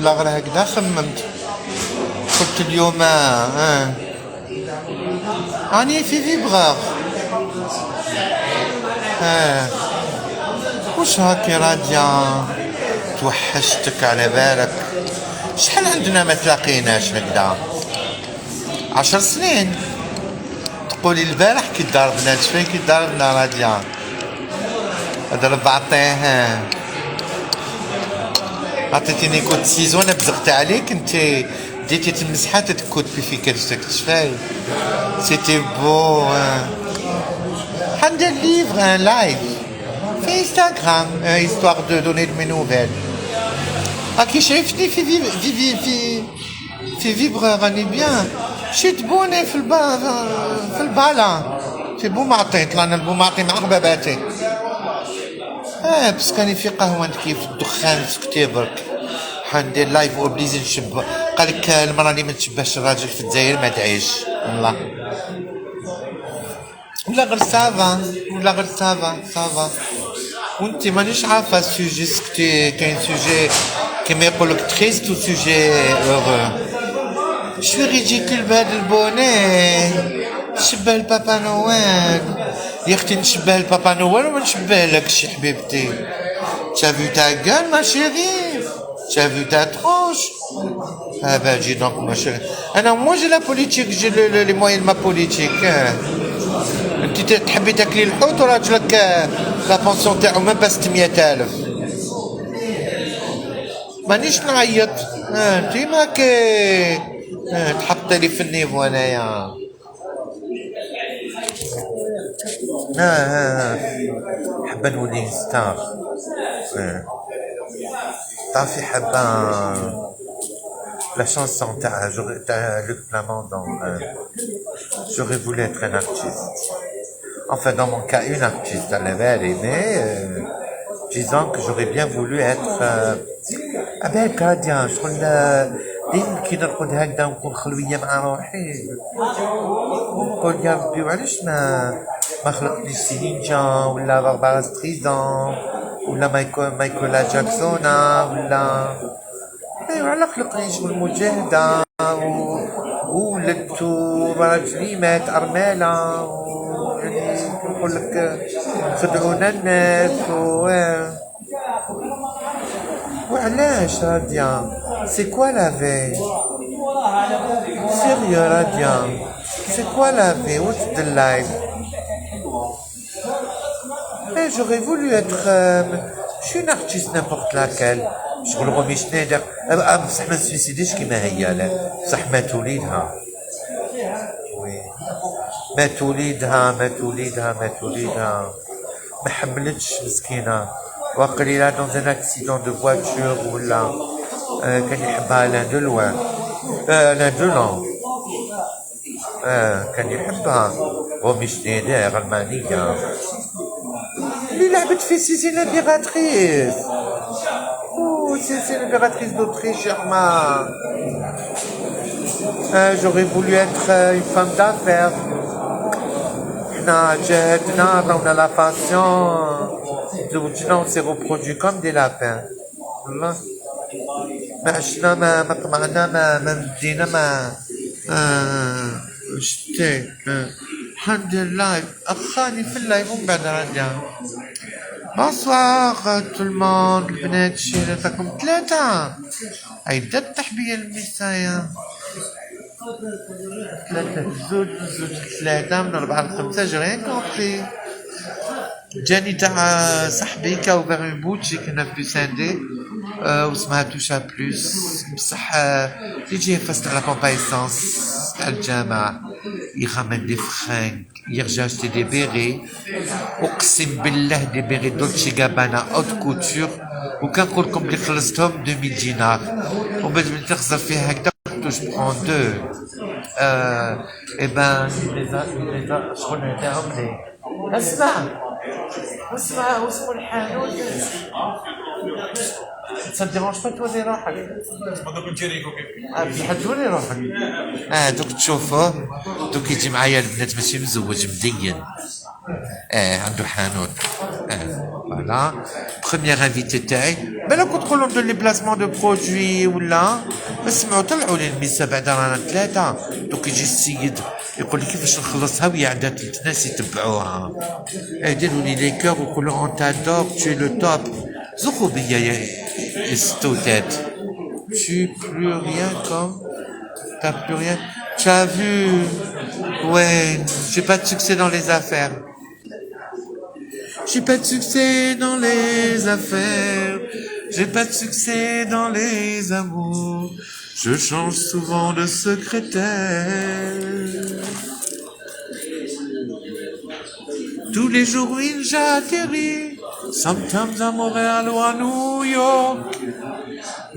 ولا غير هكذا خممت قلت اليوم راني في فيبغار وش هاكي راديا توحشتك على بالك شحال عندنا ما تلاقيناش هكذا 10 سنين تقولي البارح كي ضربنا شفين كي ضربنا راديا ضرب عطيه عطيتيني كود سيزون انا بزغت عليك انت ديتي تمسحها تتكود في كرشتك شفاي سيتي بو ندير ليفر ان لايف في انستغرام histoire de donner de mes nouvelles كي شايفني في فيبر راني بيان شيت بوني في البالا في بومعطي طلعنا البومعطي مع غباباتي بس كاني في قهوة كيف الدخان سكتي برك حندير لايف وبليز نشب قالك المرة اللي ما تشبهش الراجل في الجزائر ما تعيش والله ولا غير سافا وانتي مانيش عارفة السوجي سكتي كاين سوجي كيما يقولك تريست و سوجي هورو شوي ريديكول بهاد البوني شبه البابا نويل يا اختي نشبه البابا نويل وما نشبهلكش يا حبيبتي t'as vu ta gueule ma chérie t'as vu ta tronche bah dis donc ma chérie moi j'ai la politique j'ai les moyens de ma politique انت تحبي تاكلي الحوت وراجلك لا بونسيون تاعو ما با 600000 مانيش نعيط انت ماك تحطي لي في النيفو انايا حابه نولي ستار تعرفي حابه la chanson تاع Luc Plamondon j'aurais voulu être un artiste enfin dans mon cas une artiste à l'éveil mais disons que j'aurais bien voulu être أباك راديا شغل دايما كي نرقد هكذا ونكون خلوية مع روحي نقول يا ربي وعلاش ما خلقنيش سيلينجا ولا باربارا ستريزون ولا مايكولا جاكسونا ولا وعلا خلقني شغل مجاهدة وولدت وراجلي مات أرملة يعني نقول لك خدعونا الناس وعلاش راديا سي كوا لا في سيريو راديا سي كوا لا في واتس ذا لايف j'aurais voulu être je suis une artiste n'importe laquelle شغل رومي شنيدر بصح ما نسويسيديش كيما هي لا بصح مات وليدها وي مات وليدها ما حملتش مسكينه وقليلا dans un accident de voiture ولا كان يحبها لان دو لوان لان دو لون كان يحبها رومي شنيدر المانية اللي لعبت في سيسي لابيغاتريس c'est l'impératrice d'Autriche, Germain. J'aurais voulu être une femme d'affaires. On a la façon. On s'est reproduit comme des lapins. ما عشنا ما طمعنا ما مدينا ما شتي الحمد لله أخاني في اللايف ومن بعد رجع bonsoir tout le monde البنات شيرتكم 3 عيدة التحبية للمسايا 3 زوج 3 من 4 ل 5 j'ai rien compris جاني تاع صاحبي كاو فيغ اون بوتيك هنا في ساندي واسمها توشا بلوس بصح يجي فاست على كومبايسونس تاع الجامعة يغامن دي فرانك يرجع acheter des bérets اقسم بالله دي بيري دولتشي غابانا اوت كوتور وكنقول لكم اللي خلصتهم 2000 دينار وبعد من تخسر فيها هكذا جو برون 2 اي بان شغل نتاعهم لي اسمع واسمو الحانوت ça te dérange pas تولي روحك دوك نجريكو كيف تولي روحك دوك تشوفوه دوك يجي معايا البنات ماشي مزوج مدين عنده حانوت. Voilà. Première invité تاعي. بلا كنت تقولوا ندير لي بلاسمون دو برودوي ولا اسمعوا طلعوا لي الميزه بعدا رانا ثلاثه دوك يجي السيد يقول لي كيفاش نخلصها وهي عندها ثلاث ناس يتبعوها. يديروا لي لي كور ويقولوا اون تادور tu es le top. زوقوا بيا يا استوتات. Tu plus rien comme t'as plus rien. Tu as vu? Ouais, j'ai pas de succès dans les affaires. J'ai pas de succès dans les affaires. J'ai pas de succès dans les amours. Je change souvent de secrétaire. Tous les jours, oui, j'atterris. Sometimes à Montréal ou à New York.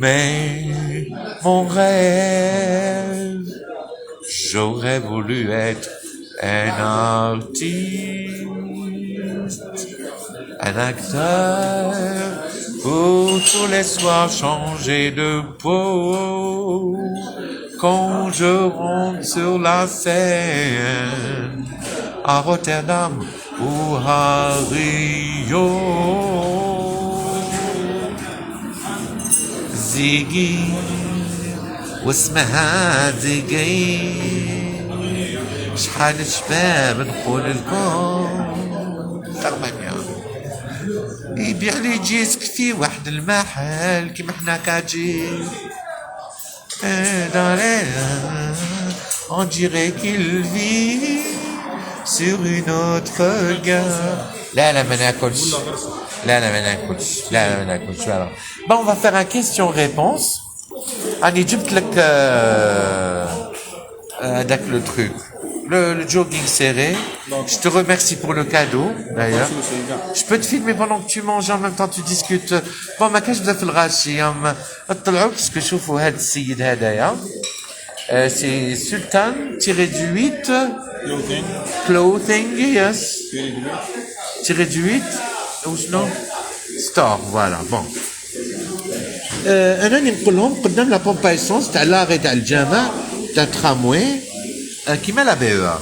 Mais mon rêve, j'aurais voulu être un artiste, un acteur, pour tous les soirs changer de peau. Quand je rentre sur la scène, à Rotterdam ou à Rio, زيجي واسمها زيجي شحال شباب نقول لكم ثمانية يبيع لي جيسك في واحد المحل كيما حنا كاجي on dirait qu'il vit sur une autre gare. لا ما ناكلش لا ما ناكلش لا ما ناكلش voilà. Bon, on va faire un question-réponse. Annie, جبت لك le truc. Le jogging serré. Je te remercie pour le cadeau, d'ailleurs. Je peux te filmer pendant que tu manges, en même temps tu discutes. Bon, ما كاش بزاف الغاشي اطلعوا كيسكو شوفوا هذا السيد هذايا. C'est Sultan tiré du 8 clothing, yes. Tiré du 8 ou non store, voilà. Bon. انا نقول لهم قدام لا بومب ايسونس تاع لاغي تاع الجامع تاع التراموي كيما لا بي او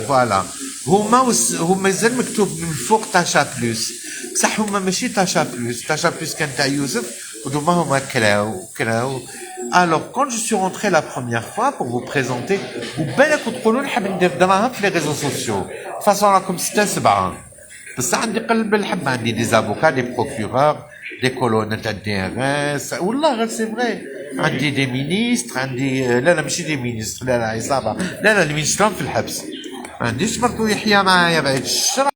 فوالا هما مازال مكتوب من الفوق تاشا بلوس بصح هما ماشي تاشا بلوس كان تاع يوسف ودوما هما كراو alors quand je suis rentré la première fois pour vous présenter وبالك تقولوا نحب ندير دراهم في les réseaux sociaux façon راكم 6-7 بصح عندي قلب الحب عندي دي زافوكا دي بروكورور des colonnes تاع الدي ار اس والله غير سي فري عندي دي مينيستر عندي لا ماشي دي مينيستر لا عصابه لا المينيستر في الحبس ما عنديش مرتو يحيى معايا بعد الشر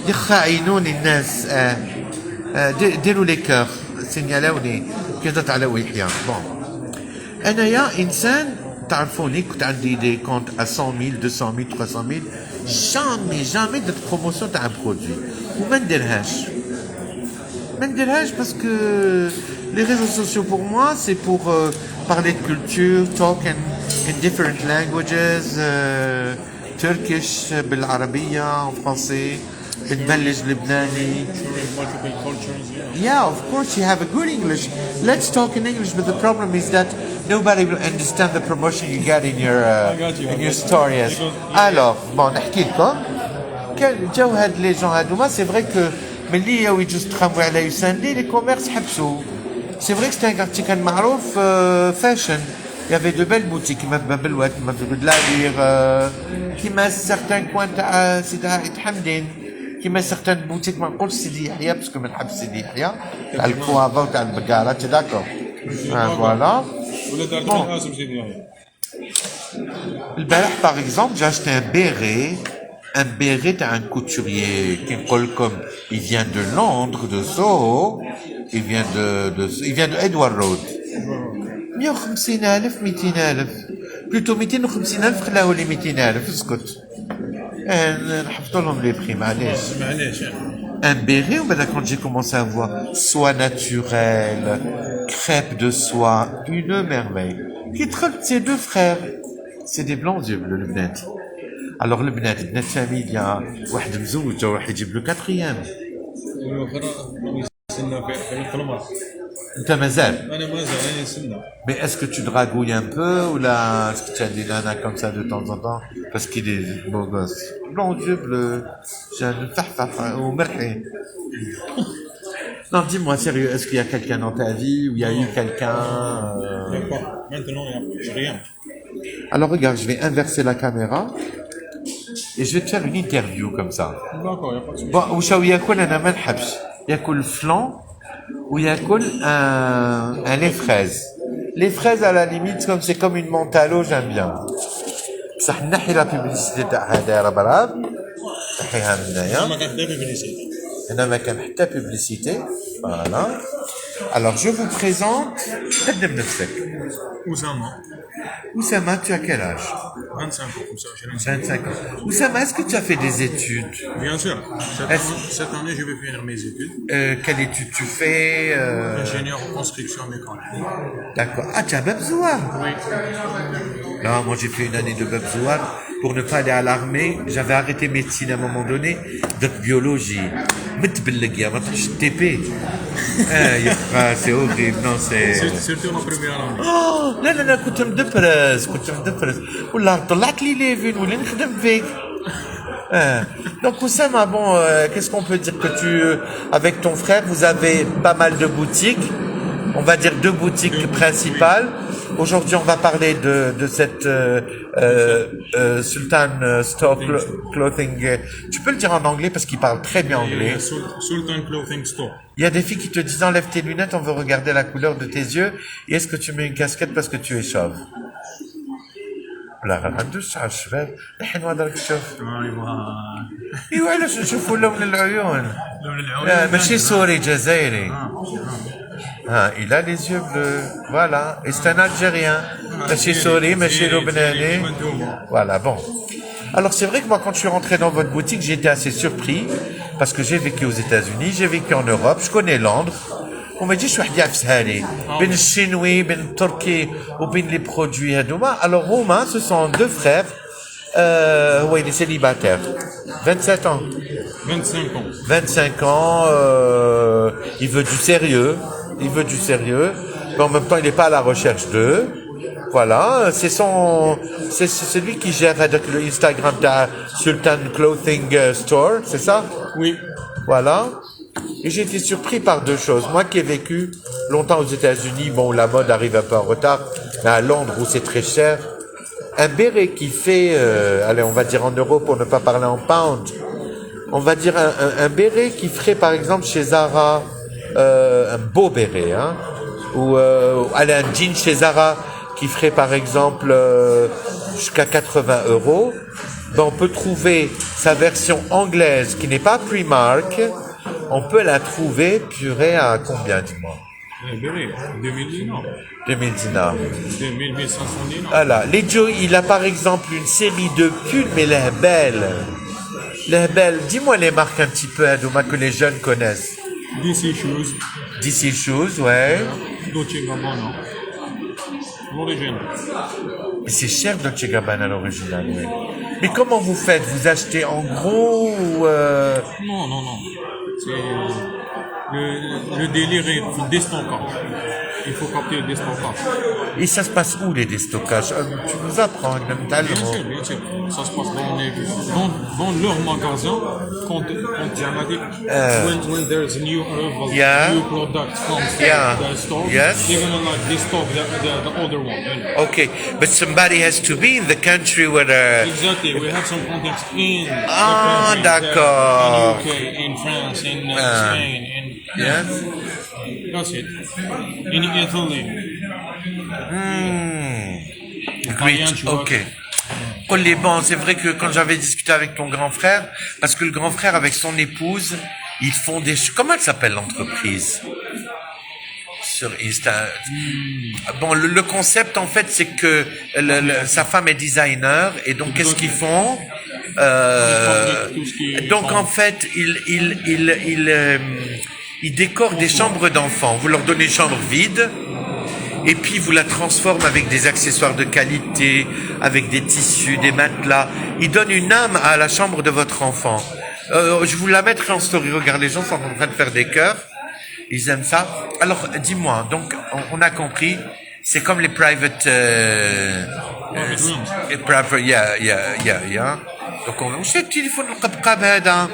يخاينوني الناس ديروا لي كور سينيالاوني كي درت على يحيى بون انايا انسان تعرفوني كنت عندي دي كونت à 100,000 200,000 300,000 jamais درت بروموسيون تاع برودوي وما نديرهاش parce que les réseaux sociaux pour moi c'est pour parler de culture, talk in different languages, Turkish بالعربية en français, بنبلج لبناني. Yeah, of course you have a good English. Let's talk in English, but the problem is that nobody will understand the promotion you get in your stories. Alors, bon, نحكي لكم جاو هاد لي جون هادوما c'est vrai que ملي يجوز تراموي على يساندي لي كوميرس حبسوا سي فري كو كارتي كان معروف فاشن يافي دو بيل بوتيك كيما في باب الواد كيما في غدلالير كيما سيغتان كوان تاع سيدي عائد حمدين كيما سيغتان بوتيك ما نقولش سيدي يحيى باسكو ما نحبش سيدي يحيى تاع الكوافا وتاع البقاله تي داكور فوالا ولا دار قاسم سيدي يحيى البارح باغ اكزومبل جا اشتي ان بيري un béret à un couturier qui comme il vient de Londres de Soho il vient de Edward Road 150,000 200,000 plutôt 250,000 خلاو لي 200,000 اسكت نحفظوا لهم لي بري معليش un béret وبعد quand j'ai commencé à voir soie naturelle crêpe de soie une merveille qui traite ces deux frères c'est des blancs yeux le البنات alors البنات بنات فاميليا واحد مزوج وواحد يجيب له 4 والاخر يستنى في القمر انت مازال. انا مازال انا نستنى. Mais est-ce que tu dragouilles un peu ou là, est-ce que tu as des nanas comme ça de temps en temps parce qu'il est beau gosse. Blond, yeux bleus, j'ai un farfaf au mercredi. Non, dis-moi sérieux, est-ce qu'il y a quelqu'un dans ta vie ou il y a eu quelqu'un Il n'y a pas. Maintenant, j'ai rien. Alors regarde, je vais inverser la caméra et je vais te faire une interview comme ça. D'accord, il n'y a pas de souci. Bon, وشاو ياكل انا ما نحبش ياكل فلان وياكل un lait fraise. Les fraises à la limite comme c'est comme une menthe à l'eau, j'aime bien. بصح نحي لا بيبليسيتي تاع هذا ربراب نحيها من هنايا. ما كان دايما بنسيت. هنا ما كان حتى بيبليسيتي. Voilà. Alors je vous présente قدم نفسك. Oussama. Oussama, tu as quel âge? 25 ans, comme ça, j'ai 25 ans. Oussama, est-ce que tu as fait des études? Bien sûr. Cette année, je vais finir mes études. Quelle étude tu fais Ingénieur en construction mécanique. D'accord. Ah, tu as Babzouar? Oui. Non, moi j'ai fait une année de Babzouar pour ne pas aller à l'armée. J'avais arrêté médecine à un moment donné, donc biologie. متبلق ما تروحش TP. C'est horrible, non c'est... Surtout ma première année. Oh, لا لا لا كنت مدبرس ولا طلعت لي ليفين ولا نخدم فيك. Donc Oussama, bon, qu'est-ce qu'on peut dire que avec ton frère, vous avez pas mal de boutiques, on va dire 2 boutiques principales. Aujourd'hui, on va parler de cette Sultan Store Clothing. Tu peux le dire en anglais parce qu'il parle très bien anglais. Sultan Clothing Store. Il y a des filles qui te disent enlève tes lunettes, on veut regarder la couleur de tes yeux. Et est-ce que tu mets une casquette parce que tu es chauve? لا عنده الشعر شباب الحين ما درك تشوف ايوا علاش نشوفوا لون العيون ماشي سوري جزائري il a les yeux bleus voilà et c'est un Algérien ماشي سوري ماشي لبناني voilà bon. Alors c'est vrai que moi quand je suis rentré dans votre boutique j'ai été assez surpris parce que j'ai vécu aux États-Unis, j'ai vécu en Europe, je connais Londres. On m'a dit, je suis يعفسها لي بين الشينوي بين التركي وبين les produits هذوما. Alors Romain, ce sont 2 frères. Il est célibataire. 27 ans. 25 ans. 25 ans. Il veut du sérieux. Mais en même temps, il n'est pas à la recherche d'eux. Voilà, c'est lui qui gère avec le Instagram de Sultan Clothing Store, c'est ça? Oui. Voilà. Et j'ai été surpris par 2 choses. Moi qui ai vécu longtemps aux États-Unis, bon, la mode arrive un peu en retard, mais à Londres où c'est très cher, un béret qui fait, allez, on va dire en euros pour ne pas parler en pounds, on va dire un béret qui ferait par exemple chez Zara, un beau béret, hein, ou allez, un jean chez Zara qui ferait par exemple jusqu'à 80 €, ben, on peut trouver sa version anglaise qui n'est pas Primark. On peut la trouver, purée, à combien, dis-moi? 2000 dinars. 2000 dinars. 2000, 1500 dinars. Voilà. Les Joe, il a par exemple une série de pulls, mais les belles. Les belles. Dis-moi les marques un petit peu, Adouma, que les jeunes connaissent. DC Shoes. DC Shoes, ouais. Dolce Gabbana. L'original. Mais c'est cher Dolce Gabbana à l'original, oui. Mais comment vous faites? Vous achetez en gros ou Non. C'est le délire est déstockage. Il faut capter le déstockage. Et ça se passe où les déstockages? Tu nous apprends, Bien sûr. Ça se passe dans leur magasin quand when there's a new arrival, new product comes to the store, they're gonna like destock the older one. You know? Okay, but somebody has to be in the country where Exactly, we have some contacts in the country, d'accord. in UK, in France, in Spain, in that's it. In Italy. Great. Ok. Bon, c'est vrai que quand j'avais discuté avec ton grand frère, parce que le grand frère avec son épouse, ils font des... Comment elle s'appelle l'entreprise? Sur Insta. Bon, le concept en fait, c'est que sa femme est designer et donc qu'est-ce qu'ils font? Donc en fait, ils décorent des chambres d'enfants. Vous leur donnez une chambre vide. Et puis vous la transformez avec des accessoires de qualité, avec des tissus, des matelas. Il donne une âme à la chambre de votre enfant. Je vous la mettrai en story. Regarde, les gens sont en train de faire des cœurs. Ils aiment ça. Alors, dis-moi, donc, on a compris, c'est comme les private, yeah. Donc, وش التليفون القبقاب هذا؟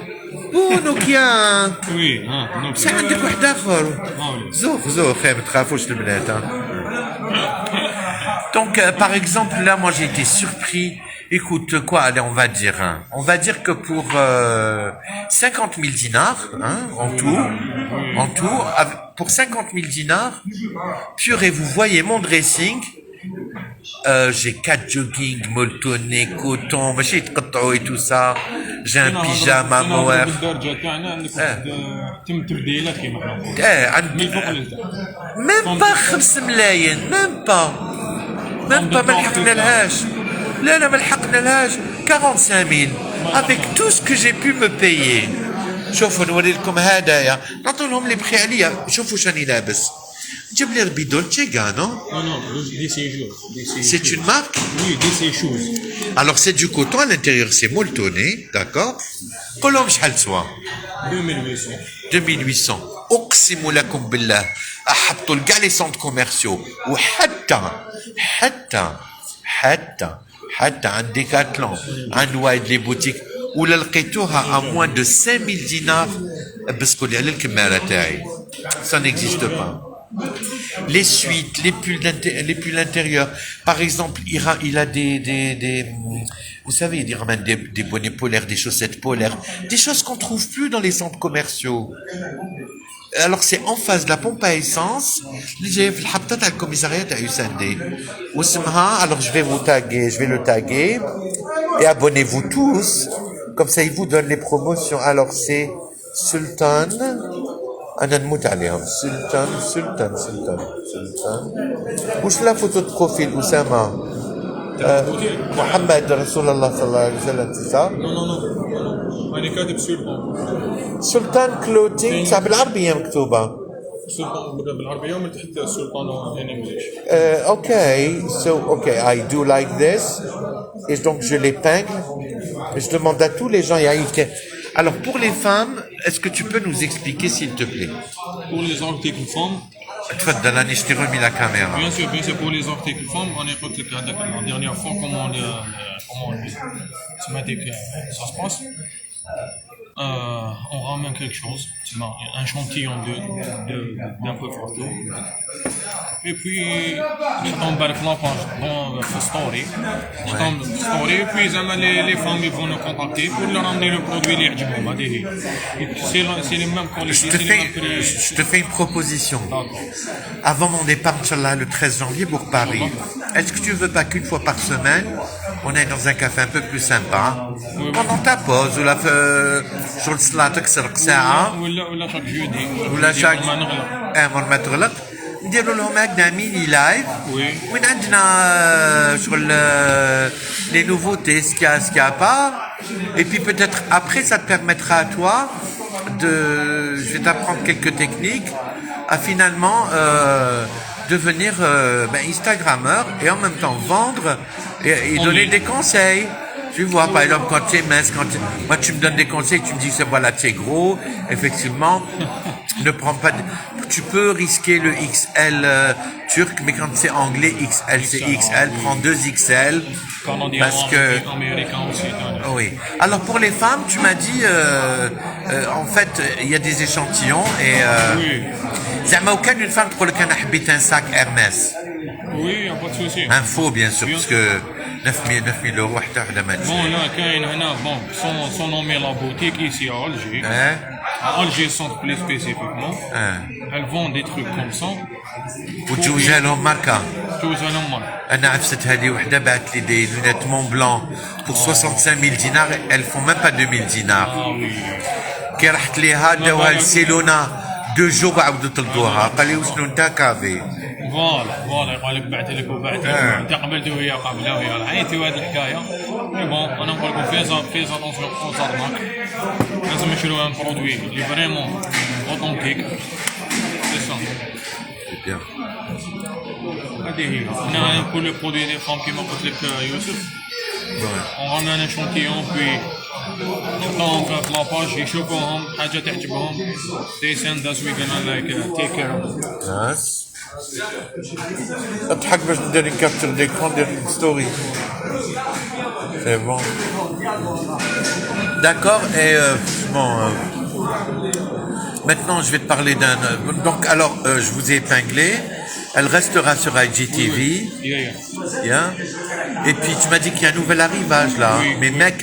نوكيا. Oui, بصح عندك واحد آخر. زوخ ما تخافوش البنات. Donc, par exemple, là, moi, j'ai été surpris. Écoute, quoi, allez, on va dire, on va dire que pour 50 000 dinars, en tout, pour 50 000 dinars, purée, vous voyez mon dressing, j'ai 4 jogging, molletonné, coton, et tout ça, j'ai un pyjama moer. Même pas 5 ملايين, même pas ما لحقنا لهاش. لا ما لحقنا لهاش 45 000 avec tout ce que j'ai pu me payer. شوفوا نوري لكم هدايا نعطوا لهم لي بخي عليا. شوفوا شاني لابس. جاب لي ربي دولتشي غانو. Non, C'est une marque? Oui, DC Shoes. Alors c'est du coton à l'intérieur, c'est molletonné, d'accord. قولهم شحال تسوى؟ 2800. 2800. أقسم لكم بالله أحطوا لكاع لي سونت كوميرسيو حتى عند ديكاتلون عند وايد لي بوتيك ولا لقيتوها à moins de 5000 dinars بسكوا لي على الكمارة تاعي. Ça n'existe pas. Les suites, les pulls intérieurs. Par exemple, il a des vous savez, il ramène des bonnets polaires, des chaussettes polaires, des choses qu'on trouve plus dans les centres commerciaux. Alors c'est en face de la pompe à essence. J'ai fait le commissariat à Usandé. Alors je vais le taguer et abonnez-vous tous. Comme ça, il vous donne les promotions. Alors c'est Sultan. أنا نموت عليهم. سلطان. وش لا فوتو de profil أسامة؟ محمد رسول الله صلى الله عليه وسلم c'est ça؟ Non. أنا كاتب سلطان كلوتينغ صح بالعربية مكتوبة. سلطان بالعربية ومن تحت سلطان en English. Okay, I do like this. Et donc je l'épingle. Je demande à tous les gens, alors pour les femmes, est-ce que tu peux nous expliquer s'il te plaît? Pour les articles femmes. تفضل أنا je t'ai remis la caméra. Bien sûr, pour les articles femmes, on est قلت لك هذاك la dernière fois comment ça se passe. On ramène quelque chose, un échantillon d'un peu partout. Et puis, je tombe avec la page dans le story. Et puis, les femmes ils vont nous contacter pour leur ramener le produit. C'est les mêmes qualités. Je te fais une proposition. Avant mon départ, Inch'Allah, le 13 janvier pour Paris, est-ce que tu veux pas qu'une fois par semaine, on est dans un café un peu plus sympa, pendant ta pause, ou la شغل الصلاة تكسر ساعة ولا شاك ما تغلق نديروا لهم هكذا ميني لايف وين عندنا شغل les nouveautés ce qu'il y a pas et puis peut-être après ça te permettra à toi je vais t'apprendre quelques techniques à finalement devenir Instagrammeur et en même temps vendre et donner des conseils. Tu vois, par exemple, quand tu es mince, moi tu me donnes des conseils, tu me dis que voilà, tu es gros, effectivement, ne prends pas tu peux risquer le XL turc, mais quand c'est anglais, XL, c'est XL, prends 2 XL, parce que... Oui. Alors pour les femmes, tu m'as dit, en fait, il y a des échantillons, et... زعما وكان une femme تقول لك أنا حبيت un sac Hermès. Oui, pas de souci. Un faux, bien sûr, parce que 9 000 euros, bon, là, son nom est la boutique ici à Alger. À Alger, centre plus spécifiquement. Elles vendent des trucs comme ça. وتجوزها لهم ماركة. تجوزها لهم ماركة. أنا عرفت هذه وحدة بعت لي des lunettes Montblanc pour 65 000 dinars. Elles font même pas 2 000 dinars. كي رحت ليها داوها لسيلونا 2 jours عاودوا طلبوها قال لي وشنو انت كافي. فوالا يقول لك بعت لك انت قبلت وهي قابله وهي رعيتي وهذه الحكايه. مي بون انا نقول لكم فيز اتونسيون كونسارناك لازم نشريو ان برودوي اللي فريمون اوتونتيك سي سا. بيان هذه هي هنا كل برودوي دي فام كيما قلت لك يوسف. On ramène un échantillon puis نحطوهم في لاباج يشوفوهم حاجة تعجبهم they send us we're gonna like take care of them. Yes. اضحك باش ندير une capture d'écran ندير une story. C'est bon. D'accord, et bon, maintenant je vais te parler d'un... Donc alors, je vous ai épinglé, elle restera sur IGTV. Yeah. Yeah. Et puis tu m'as dit qu'il y a un nouvel arrivage là, Oui. mais mec.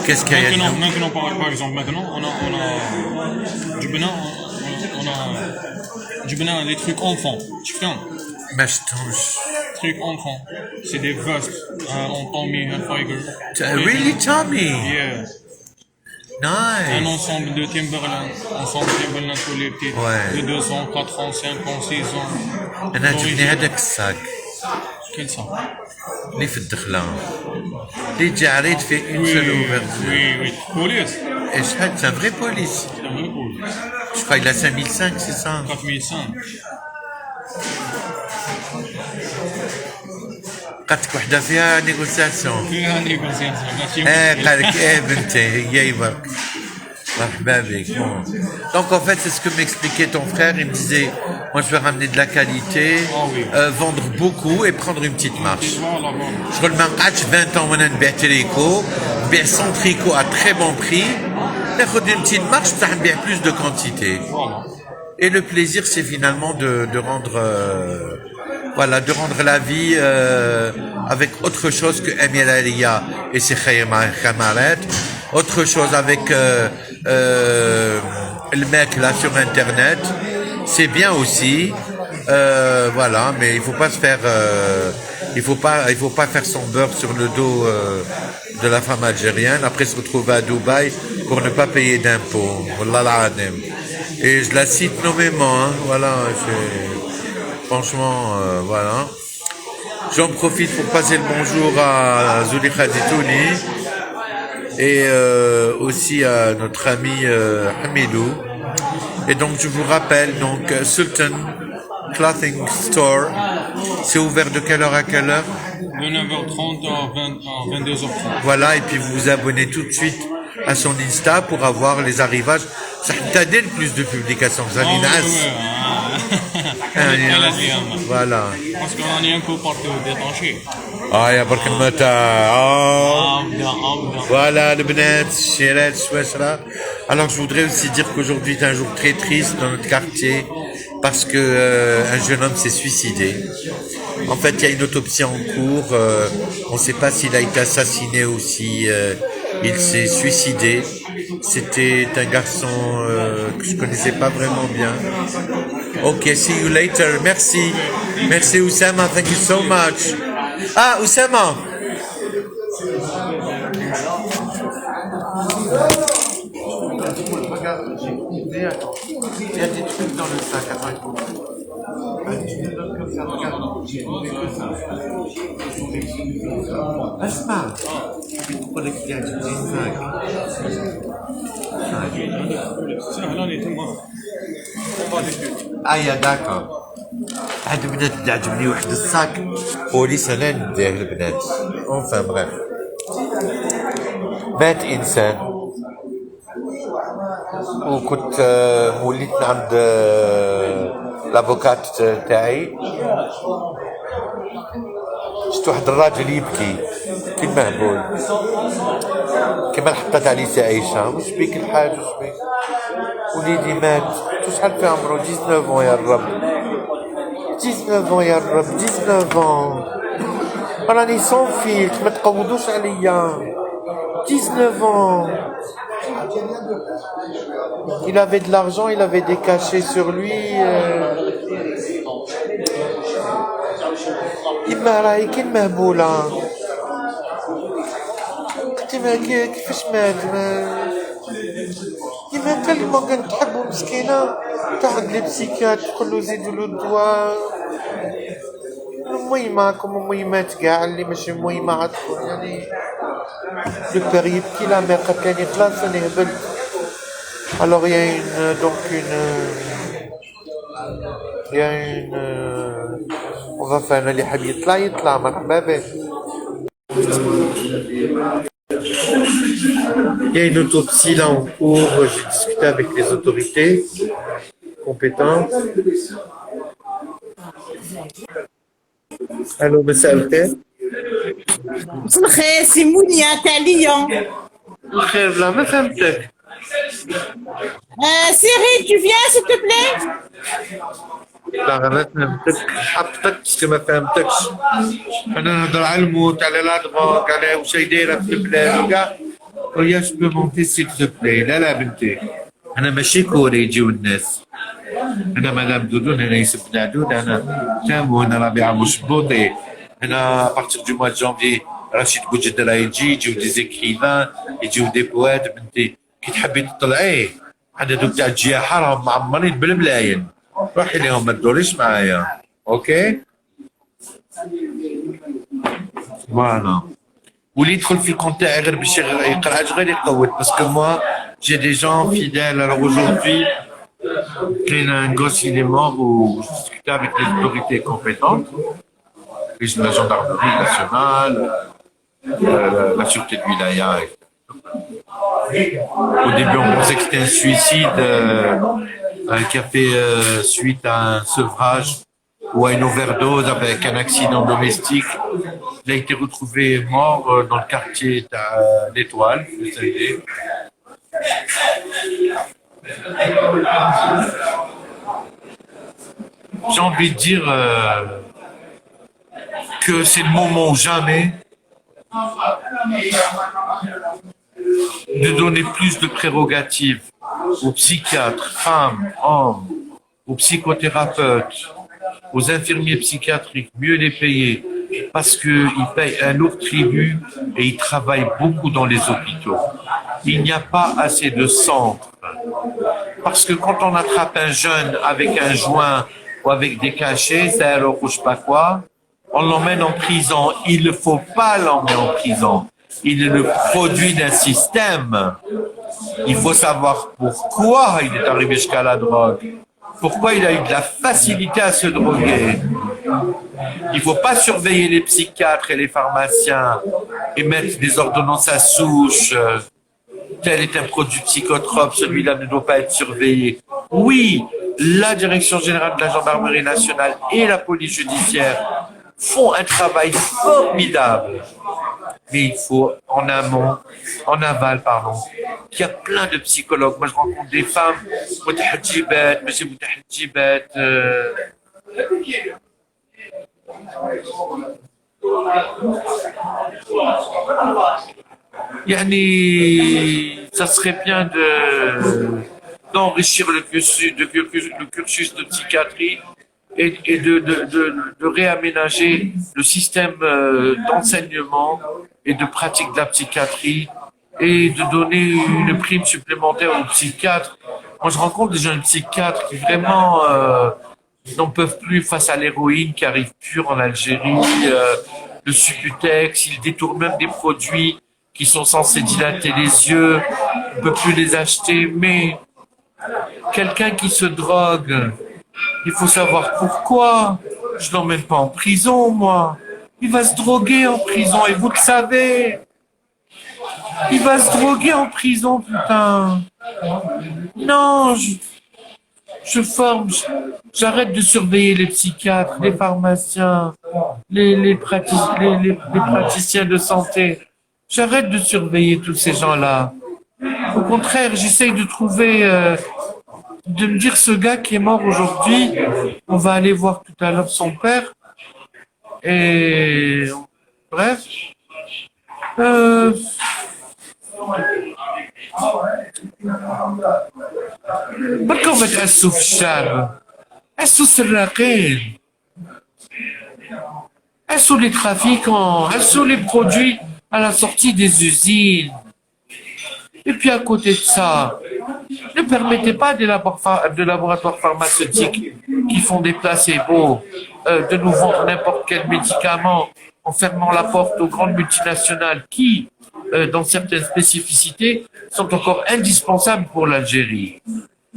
Qu'est-ce qu'il y a Maintenant, par exemple, maintenant, on a du benin, des trucs enfants. Tu vois? Mais je touche. Trucs enfants. C'est des vestes en Tommy Hilfiger. Really, Tommy? Yeah. Nice. Un ensemble de Timberland. Ensemble Timberland pour les petits. Ouais. De 2 ans, 4 ans, 5 ans, 6 ans. أنا عجبني هذاك الصاك Quel ça? اللي في الدخلة اللي جا عريض فيه une seule ouverture. Oui. Police. Et c'est un vrai police. C'est un vrai police. Je crois qu'il a 5005, c'est ça? 4005. قالت وحدة فيها négociation. فيها négociation. ماشي قال لك بنتي هي برك مرحبا بك. Bon. Donc en fait c'est ce que m'expliquait ton frère, il me disait moi je vais ramener de la qualité, vendre beaucoup et prendre une petite marche. شغل ما نقعدش 20 ans وانا نبيع تريكو نبيع 100 tricot à très bon prix, ناخذ une petite marche بصح نبيع plus de quantité. Et le plaisir c'est finalement de rendre de rendre la vie avec autre chose que Emir Alia et ses khamaret, autre chose avec le mec là sur internet, c'est bien aussi, voilà, mais il faut pas se faire il faut pas faire son beurre sur le dos de la femme algérienne, après se retrouver à Dubaï pour ne pas payer d'impôts. Wallah l'adem. Et je la cite nommément, hein, voilà, franchement, voilà. J'en profite pour passer le bonjour à Zulika Zitouni et aussi à notre ami Hamidou. Et donc je vous rappelle, donc Sultan Clothing Store, c'est ouvert de quelle heure à quelle heure? De 9h30 à 22h30. Voilà, et puis vous vous abonnez tout de suite à son Insta pour avoir les arrivages. Ça t'a donné plus de publications. Voilà. Parce qu'on est un peu partout détaché. يا برك المتاع. Voilà le بنات الشيرات الشواشرة. Alors je voudrais aussi dire qu'aujourd'hui est un jour très triste dans notre quartier parce que un jeune homme s'est suicidé. En fait, il y a une autopsie en cours. On ne sait pas s'il a été assassiné ou si il s'est suicidé. C'était un garçon que je connaissais pas vraiment bien. Ok, see you later. Merci. Merci Oussama. Thank you so much. Ah, Oussama. Regarde, j'ai une idée. Il y a des trucs dans le sac. Attends, tu me donnes comme ça. Regarde, j'ai trouvé que ça. Asma. Je vais te prendre qu'il y a du sac. يا داكا هاد البنات اللي عجبني واحد الصاك بوليس انا نديه البنات اونفان بغيف مات انسان وكنت وليت عند لافوكات تاعي شفت واحد الراجل يبكي كي المهبول كيما حطت عليه عيشة وش بيك الحاج وش بيك وليدي مات شحال في عمرو 19 يا الرب 19 يا الرب 19 راني سون فيلت ما تقودوش عليا 19 Il avait de l'argent, il avait des cachets sur lui. إما راهي كي المهبولة كنت ما كيفاش مات إما انت اللي ما كنت تحبو مسكينة تاخد لي بسيكات تقولو زيدولو الدواء المهمة مهمات كاع اللي ماشي مهمة عطفو يعني لو بير يبكي لا مير قتلاني خلاص أنا هبلت. Alors il y a une on va faire اللي حاب يطلع مرحبا به. Il y a une autopsie là en cours. J'ai discuté avec les autorités compétentes. Allô, مساء الخير. الخير سي مونيا تاع ليون. الخير لا ما فهمتك. Cyril, tu viens s'il te plaît? لا انا فهمتك حطتك بس ما فهمتكش. انا نهضر على الموت على لا دروك على واش دايره في البلاد وكاع. ويا جو مونتي سيل تو بلاي. لا بنتي انا ماشي كوري يجيو الناس. انا مدام دودون انا يسبنا دود انا تامون انا ربيع مشبوطي. انا بارتير دو موا جانفي رشيد بوجد راه يجيو دي زيكريفان يجيو دي بوات بنتي كي تحبي تطلعي عند دوك تاع الجياحه راهم معمرين بالملايين. روحي ليهم ما تدوريش معايا اوكي. فوالا واللي يدخل في الكونت تاعي غير باش يقرا غير يقود باسكو موا جي دي جون فيديل. Alors aujourd'hui un gosse il est mort où je discutais avec les autorités compétentes, la gendarmerie nationale, la sûreté de Wilaya. Au début on pensait que c'était un suicide qui a fait suite à un sevrage ou à une overdose avec un accident domestique. Il a été retrouvé mort dans le quartier d'Étoile, vous savez. J'ai envie de dire que c'est le moment ou jamais de donner plus de prérogatives aux psychiatres, femmes, hommes, aux psychothérapeutes, aux infirmiers psychiatriques, mieux les payer, parce qu'ils payent un lourd tribut et ils travaillent beaucoup dans les hôpitaux. Il n'y a pas assez de centres. Parce que quand on attrape un jeune avec un joint ou avec des cachets, ça ne sais pas quoi, on l'emmène en prison. Il ne faut pas l'emmener en prison. Il est le produit d'un système. Il faut savoir pourquoi il est arrivé jusqu'à la drogue. Pourquoi il a eu de la facilité à se droguer. Il ne faut pas surveiller les psychiatres et les pharmaciens et mettre des ordonnances à souche. Tel est un produit psychotrope, celui-là ne doit pas être surveillé. Oui, la Direction générale de la gendarmerie nationale et la police judiciaire font un travail formidable. Mais il faut en aval, pardon. Il y a plein de psychologues. Moi, je rencontre des femmes, ça serait bien d'enrichir le cursus de psychiatrie et de réaménager le système d'enseignement et de pratique de la psychiatrie et de donner une prime supplémentaire aux psychiatres. Moi, je rencontre des jeunes psychiatres qui vraiment n'en peuvent plus face à l'héroïne qui arrive pure en Algérie, le Subutex, ils détournent même des produits qui sont censés dilater les yeux, on ne peut plus les acheter, mais quelqu'un qui se drogue, il faut savoir pourquoi. Je ne l'emmène pas en prison, moi. Il va se droguer en prison, et vous le savez. Il va se droguer en prison, putain. Non, j'arrête de surveiller les psychiatres, les pharmaciens, les praticiens de santé. J'arrête de surveiller tous ces gens-là. Au contraire, j'essaye de trouver, de me dire ce gars qui est mort aujourd'hui, on va aller voir tout à l'heure son père. Et bref. بركوا ما تأسوا في الشعب. أسوا السراقين. أسوا les trafiquants. Assaut les produits à la sortie des usines. Et puis à côté de ça, ne permettez pas des laboratoires pharmaceutiques qui font des placebos de nous vendre n'importe quel médicament en fermant la porte aux grandes multinationales qui, dans certaines spécificités, sont encore indispensables pour l'Algérie.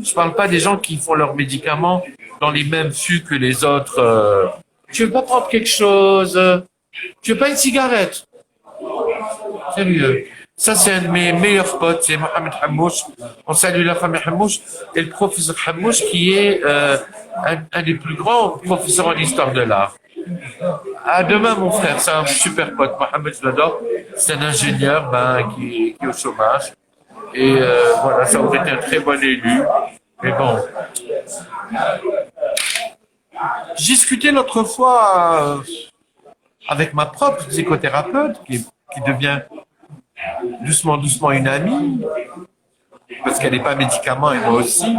Je ne parle pas des gens qui font leurs médicaments dans les mêmes fûts que les autres. Tu veux pas prendre quelque chose? Tu veux pas une cigarette? Sérieux. Ça, c'est un de mes meilleurs potes, c'est Mohamed Hammouch. On salue la famille Hammouch et le professeur Hammouch qui est un des plus grands professeurs en histoire de l'art. Ah, demain, mon frère, c'est un super pote, Mohamed Zlador. C'est un ingénieur qui est au chômage. Et voilà, ça aurait été un très bon élu. Mais bon. J'ai discuté l'autre fois avec ma propre psychothérapeute qui devient doucement une amie, parce qu'elle n'est pas médicament et moi aussi.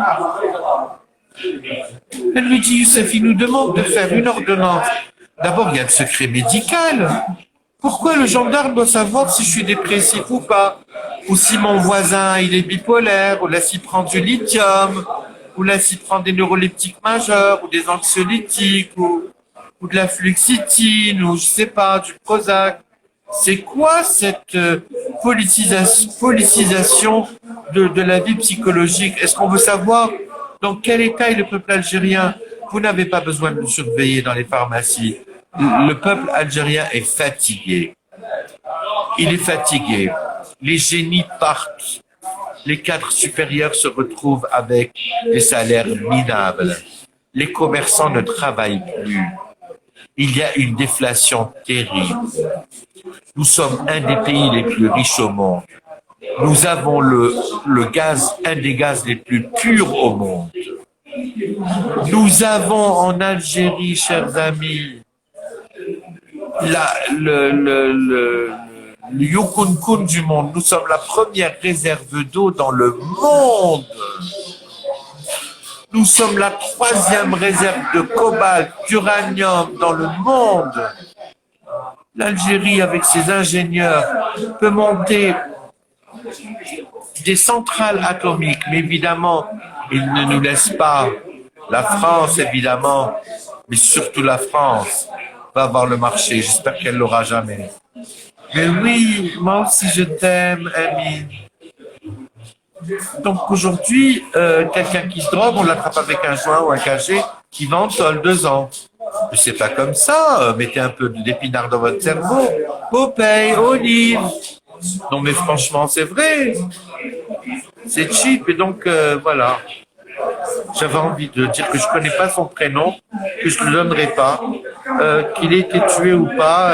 Elle me dit, Youssef, il nous demande de faire une ordonnance. D'abord, il y a le secret médical. Pourquoi le gendarme doit savoir si je suis dépressif ou pas? Ou si mon voisin, il est bipolaire, ou là, s'il prend du lithium, ou là, s'il prend des neuroleptiques majeurs, ou des anxiolytiques, ou de la fluoxétine, ou je sais pas, du Prozac. C'est quoi cette politisation de la vie psychologique? Est-ce qu'on veut savoir dans quel état est le peuple algérien? Vous n'avez pas besoin de le surveiller dans les pharmacies. Le peuple algérien est fatigué. Il est fatigué. Les génies partent. Les cadres supérieurs se retrouvent avec des salaires minables. Les commerçants ne travaillent plus. Il y a une déflation terrible. Nous sommes un des pays les plus riches au monde. Nous avons le gaz, un des gaz les plus purs au monde. Nous avons en Algérie, chers amis, le Yukunkun du monde. Nous sommes la première réserve d'eau dans le monde. Nous sommes la troisième réserve de cobalt, d'uranium dans le monde. L'Algérie, avec ses ingénieurs, peut monter des centrales atomiques, mais évidemment, ils ne nous laissent pas. La France, évidemment, mais surtout la France, va avoir le marché. J'espère qu'elle l'aura jamais. Mais oui, moi aussi je t'aime, Amine. Donc aujourd'hui, quelqu'un qui se drogue, on l'attrape avec un joint ou un cachet qui ventole 2 ans. Mais c'est pas comme ça. Mettez un peu d'épinards dans votre cerveau. Popeye, olive. Non mais franchement, c'est vrai. C'est cheap et donc voilà. J'avais envie de dire que je connais pas son prénom, que je ne le donnerai pas, qu'il ait été tué ou pas.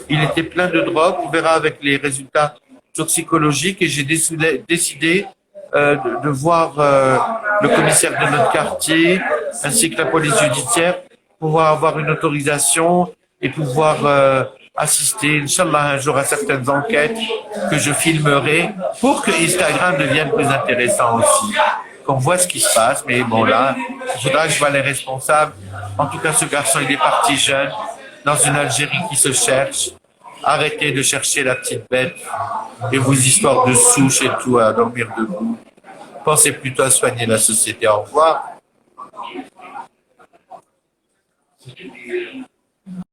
Il était plein de drogue. On verra avec les résultats toxicologiques et j'ai décidé de voir le commissaire de notre quartier ainsi que la police judiciaire pour pouvoir avoir une autorisation et pouvoir assister, Inch'Allah, un jour à certaines enquêtes que je filmerai pour que Instagram devienne plus intéressant aussi. Qu'on voit ce qui se passe, mais bon là, il faudra que je vois les responsables. En tout cas, ce garçon, il est parti jeune, dans une Algérie qui se cherche. Arrêtez de chercher la petite bête et vos histoires de souches et tout à dormir debout. Pensez plutôt à soigner la société. Au revoir.